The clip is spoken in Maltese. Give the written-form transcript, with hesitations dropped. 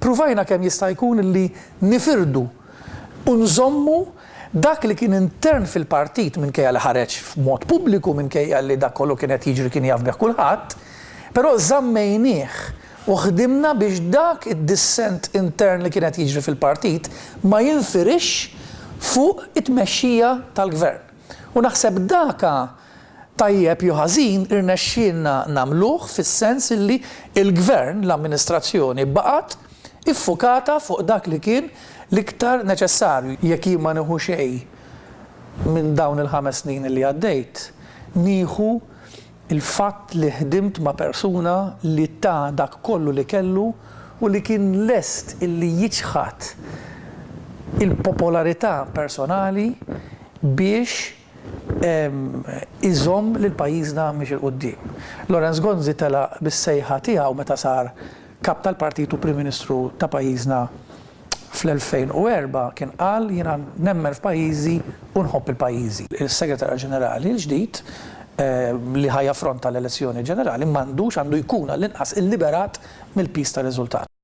Pruvajna kemm jista' jkun li nifirdu u nżommu dak li kien intern fil-partit minkejja li ħareġ f'mod pubbliku minkejja li dak kollu kien qed jiġri kien jaf bih kulħadd, però żammejnieh u ħdimna biex dak id-dissent intern li kien qed jiġri fil-partit ma jinfirix fuq it-tmexxija tal-gvern. U naħseb daka tajjeb jew ħażin irnexxielna nagħmluh fis-sens li l-gvern, l-amministrazzjoni baqgħet iffukata fuq dak li kien l-iktar neċessarju. Jekk jien ma nieħu xejn minn dawn il-5 snin li għaddejt, nieħu il-fatt li ħdimt ma' persuna li ta' dak kollu li kellu u li kien lest illi jiġħad il-popolarità personali biex iżomm lil pajjiżna mhix il-qudiem. Lorenz Gonzi tela bis-sejħa tiegħu meta sar kap tal-Partit u Prim Ministru ta' pajjiżna fl-2004 kien qal jiena nemmen f'pajjiżi u nħobb il-pajjiżi. Il-Segretarju Ġenerali l-ġdid li ħajaffronta l-elezzjoni ġenerali m'għandux għandu jkun għall-inqas illiberat mill-pis ta' riżultat.